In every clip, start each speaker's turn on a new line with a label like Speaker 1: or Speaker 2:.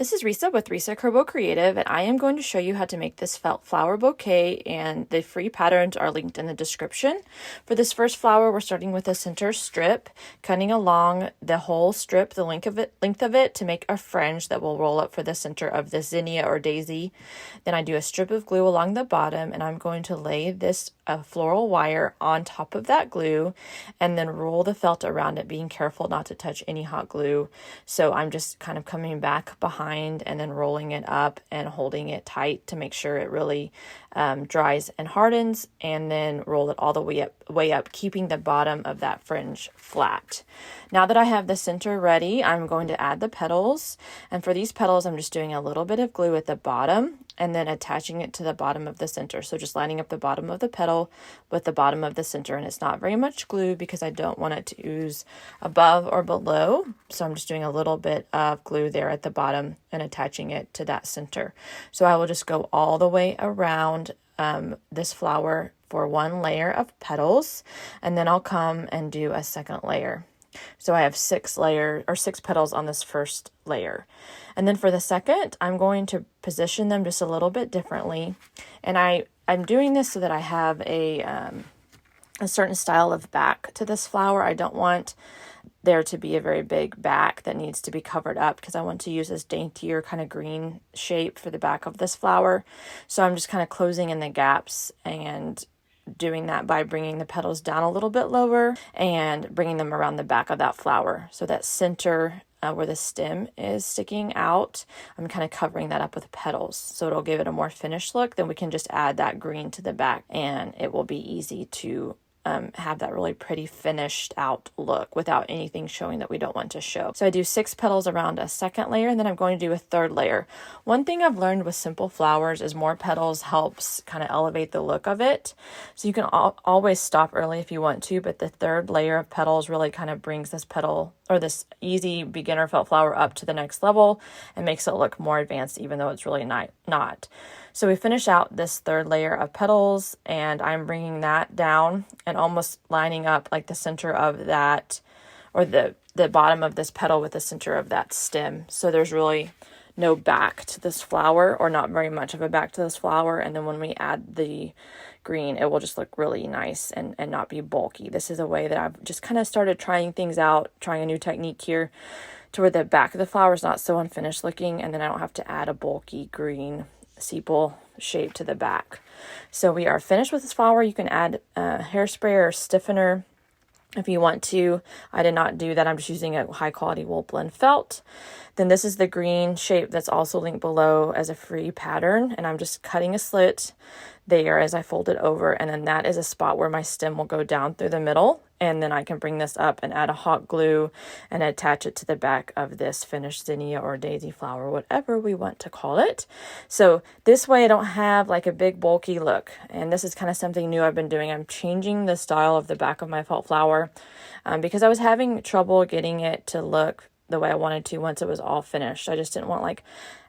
Speaker 1: This is Risa with Risa Kerbo Creative, and I am going to show you how to make this felt flower bouquet, and the free patterns are linked in the description. For this first flower, we're starting with a center strip, cutting along the whole strip, the length of it to make a fringe that will roll up for the center of the zinnia or daisy. Then I do a strip of glue along the bottom, and I'm going to lay this floral wire on top of that glue and then roll the felt around it, being careful not to touch any hot glue. So I'm just kind of coming back behind and then rolling it up and holding it tight to make sure it really dries and hardens, and then roll it all the way up, keeping the bottom of that fringe flat. Now that I have the center ready, I'm going to add the petals, and for these petals I'm just doing a little bit of glue at the bottom and then attaching it to the bottom of the center. So just lining up the bottom of the petal with the bottom of the center, and it's not very much glue because I don't want it to ooze above or below. So I'm just doing a little bit of glue there at the bottom and attaching it to that center. So I will just go all the way around this flower for one layer of petals, and then I'll come and do a second layer. So I have 6 petals on this first layer. And then for the second, I'm going to position them just a little bit differently. And I'm doing this so that I have a certain style of back to this flower. I don't want there to be a very big back that needs to be covered up because I want to use this daintier kind of green shape for the back of this flower. So I'm just kind of closing in the gaps and doing that by bringing the petals down a little bit lower and bringing them around the back of that flower. So that center where the stem is sticking out, I'm kind of covering that up with petals. So it'll give it a more finished look. Then we can just add that green to the back and it will be easy to have that really pretty finished out look without anything showing that we don't want to show. So I do 6 petals around a second layer, and then I'm going to do a third layer. One thing I've learned with simple flowers is more petals helps kind of elevate the look of it. So you can always stop early if you want to, but the third layer of petals really kind of brings this petal or this easy beginner felt flower up to the next level and makes it look more advanced, even though it's really not. So we finish out this third layer of petals, and I'm bringing that down and almost lining up like the center of that, or the bottom of this petal with the center of that stem. So there's really no back to this flower, or not very much of a back to this flower. And then when we add the green, it will just look really nice and not be bulky. This is a way that I've just kind of started trying things out, trying a new technique here to where the back of the flower is not so unfinished looking, and then I don't have to add a bulky green sepal shape to the back. So we are finished with this flower. You can add hairspray or stiffener if you want to. I did not do that. I'm just using a high quality wool blend felt. Then this is the green shape that's also linked below as a free pattern, and I'm just cutting a slit there as I fold it over, and then that is a spot where my stem will go down through the middle, and then I can bring this up and add a hot glue and attach it to the back of this finished zinnia or daisy flower, whatever we want to call it. So this way I don't have like a big bulky look, and this is kind of something new I've been doing. I'm changing the style of the back of my felt flower because I was having trouble getting it to look the way I wanted to once it was all finished. I just didn't want like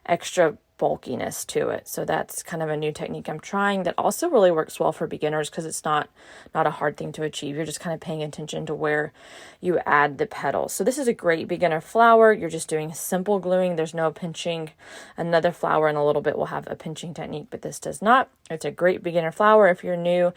Speaker 1: extra bulkiness to it. So that's kind of a new technique I'm trying that also really works well for beginners because it's not a hard thing to achieve. You're just kind of paying attention to where you add the petals. So this is a great beginner flower. You're just doing simple gluing. There's no pinching. Another flower in a little bit will have a pinching technique, but this does not. It's a great beginner flower. If you're new,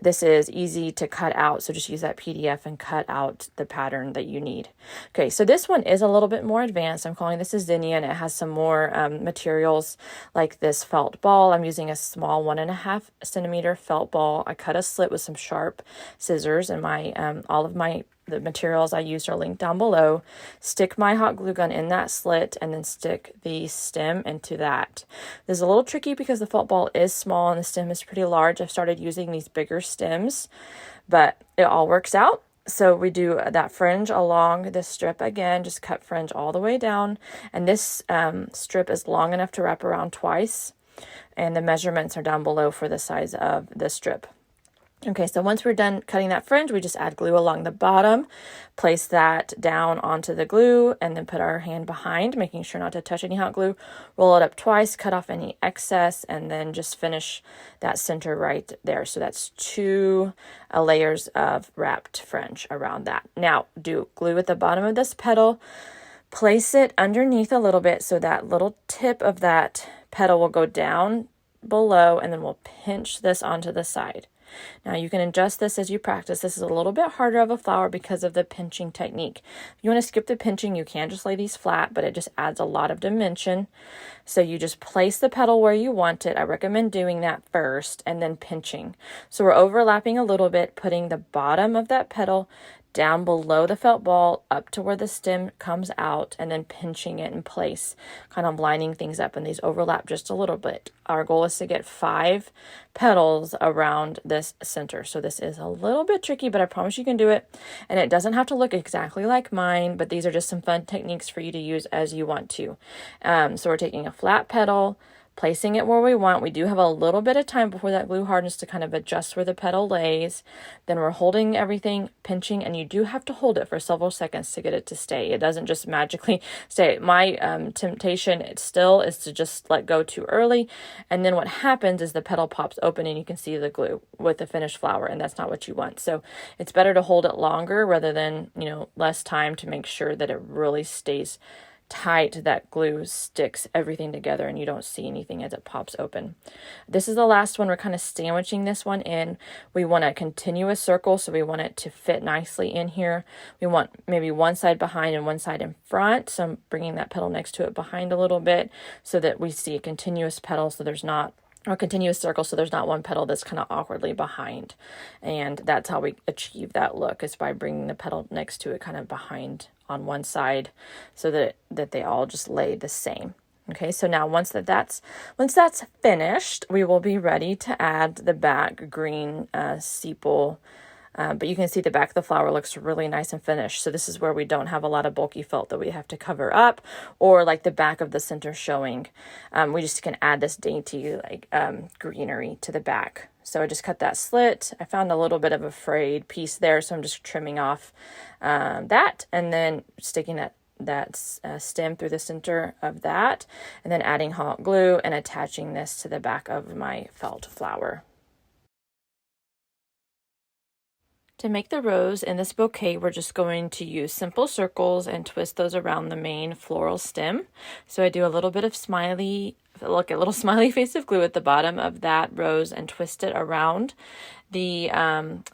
Speaker 1: this is easy to cut out. So just use that PDF and cut out the pattern that you need. Okay, so this one is a little bit more advanced. I'm calling this a zinnia, and it has some more materials like this felt ball. I'm using a small 1.5 centimeter felt ball. I cut a slit with some sharp scissors, and my all of the materials I used are linked down below. Stick my hot glue gun in that slit and then stick the stem into that. This is a little tricky because the felt ball is small and the stem is pretty large. I've started using these bigger stems, but it all works out. So we do that fringe along this strip again, just cut fringe all the way down. And this strip is long enough to wrap around twice. And the measurements are down below for the size of the strip. Okay, so once we're done cutting that fringe, we just add glue along the bottom, place that down onto the glue, and then put our hand behind, making sure not to touch any hot glue, roll it up twice, cut off any excess, and then just finish that center right there. So that's 2 layers of wrapped fringe around that. Now, do glue at the bottom of this petal, Place it underneath a little bit so that little tip of that petal will go down below, and then we'll pinch this onto the side. Now you can adjust this as you practice. This is a little bit harder of a flower because of the pinching technique. If you want to skip the pinching, you can just lay these flat, but it just adds a lot of dimension. So you just place the petal where you want it. I recommend doing that first and then pinching. So we're overlapping a little bit, putting the bottom of that petal down below the felt ball up to where the stem comes out, and then pinching it in place, kind of lining things up, and these overlap just a little bit. Our goal is to get 5 petals around this center. So this is a little bit tricky, but I promise you can do it. And it doesn't have to look exactly like mine, but these are just some fun techniques for you to use as you want to. So we're taking a flat petal, placing it where we want. We do have a little bit of time before that glue hardens to kind of adjust where the petal lays. Then we're holding everything, pinching, and you do have to hold it for several seconds to get it to stay. It doesn't just magically stay. My temptation still is to just let go too early, and then what happens is the petal pops open and you can see the glue with the finished flower, and that's not what you want. So it's better to hold it longer rather than, less time, to make sure that it really stays tight, that glue sticks everything together and you don't see anything as it pops open. This is the last one. We're kind of sandwiching this one in. We want a continuous circle, so we want it to fit nicely in here. We want maybe one side behind and one side in front, so I'm bringing that petal next to it behind a little bit so that we see a continuous petal, so there's not or continuous circle, so there's not one petal that's kind of awkwardly behind. And that's how we achieve that look, is by bringing the petal next to it kind of behind on one side, so that they all just lay the same. Okay, so now once that's finished, we will be ready to add the back green sepal. But you can see the back of the flower looks really nice and finished. So this is where we don't have a lot of bulky felt that we have to cover up, or like the back of the center showing. We just can add this dainty greenery to the back. So I just cut that slit. I found a little bit of a frayed piece there, so I'm just trimming off that, and then sticking that stem through the center of that, and then adding hot glue and attaching this to the back of my felt flower. To make the rose in this bouquet, we're just going to use simple circles and twist those around the main floral stem. So I do a little bit of a little smiley face of glue at the bottom of that rose and twist it around the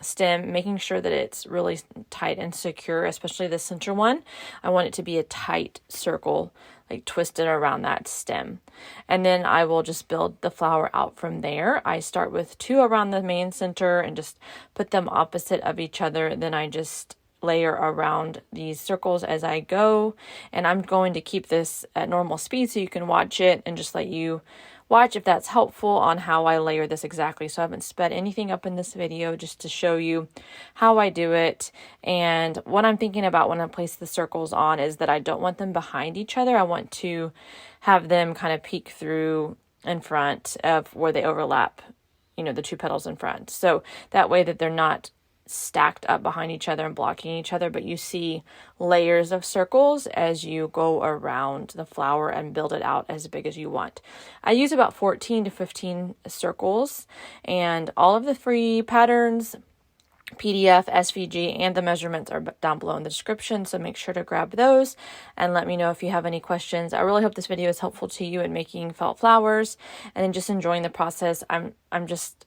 Speaker 1: stem, making sure that it's really tight and secure, especially the center one. I want it to be a tight circle, like twisted around that stem. And then I will just build the flower out from there. I start with 2 around the main center and just put them opposite of each other. Then I just layer around these circles as I go. And I'm going to keep this at normal speed so you can watch it, and just let you watch if that's helpful on how I layer this exactly. So I haven't sped anything up in this video, just to show you how I do it. And what I'm thinking about when I place the circles on is that I don't want them behind each other. I want to have them kind of peek through in front of where they overlap, the 2 petals in front. So that way that they're not stacked up behind each other and blocking each other, but you see layers of circles as you go around the flower and build it out as big as you want. I use about 14 to 15 circles, and all of the free patterns, PDF, SVG, and the measurements are down below in the description, so make sure to grab those and let me know if you have any questions. I really hope this video is helpful to you in making felt flowers and just enjoying the process. I'm just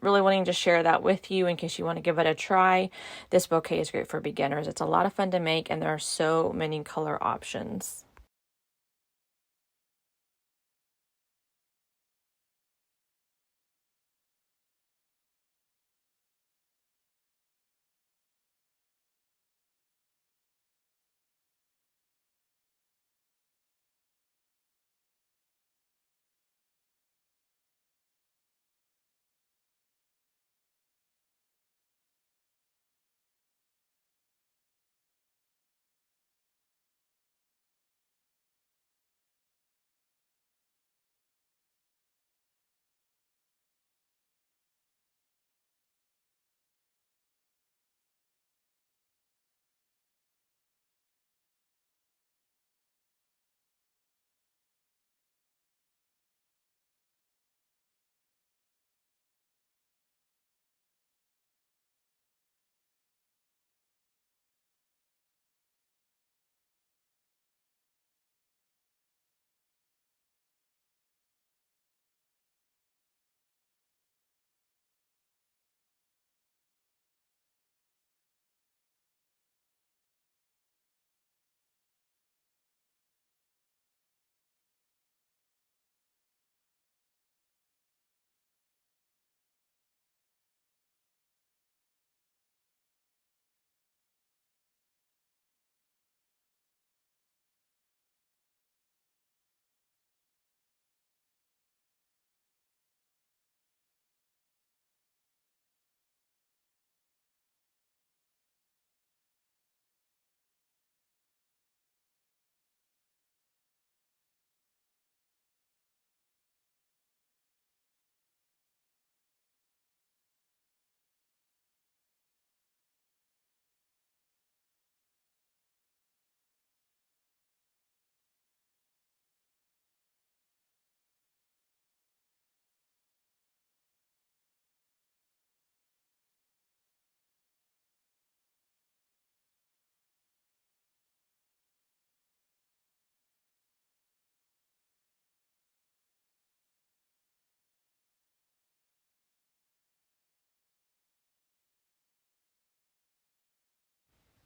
Speaker 1: really wanting to share that with you in case you want to give it a try. This bouquet is great for beginners. It's a lot of fun to make, and there are so many color options.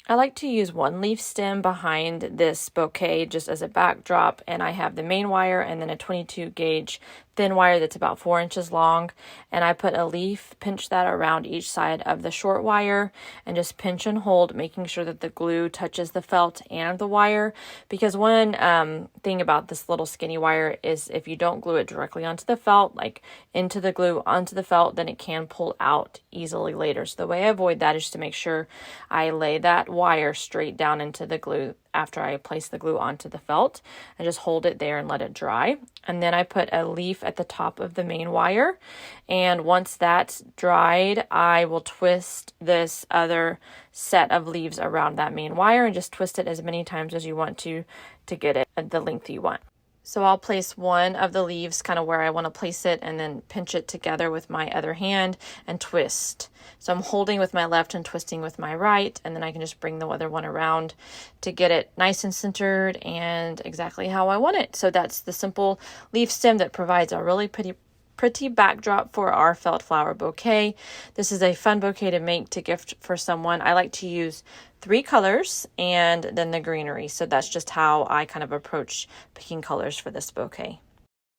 Speaker 1: I like to use one leaf stem behind this bouquet just as a backdrop, and I have the main wire and then a 22 gauge thin wire that's about 4 inches long, and I put a leaf, pinch that around each side of the short wire, and just pinch and hold, making sure that the glue touches the felt and the wire, because one thing about this little skinny wire is if you don't glue it directly onto the felt, like into the glue onto the felt, then it can pull out easily later. So the way I avoid that is to make sure I lay that wire straight down into the glue after I place the glue onto the felt, and just hold it there and let it dry. And then I put a leaf at the top of the main wire, and once that's dried, I will twist this other set of leaves around that main wire and just twist it as many times as you want to get it at the length you want. So I'll place one of the leaves kind of where I want to place it and then pinch it together with my other hand and twist. So I'm holding with my left and twisting with my right, and then I can just bring the other one around to get it nice and centered and exactly how I want it. So that's the simple leaf stem that provides a really pretty backdrop for our felt flower bouquet. This is a fun bouquet to make to gift for someone. I like to use 3 colors and then the greenery. So that's just how I kind of approach picking colors for this bouquet.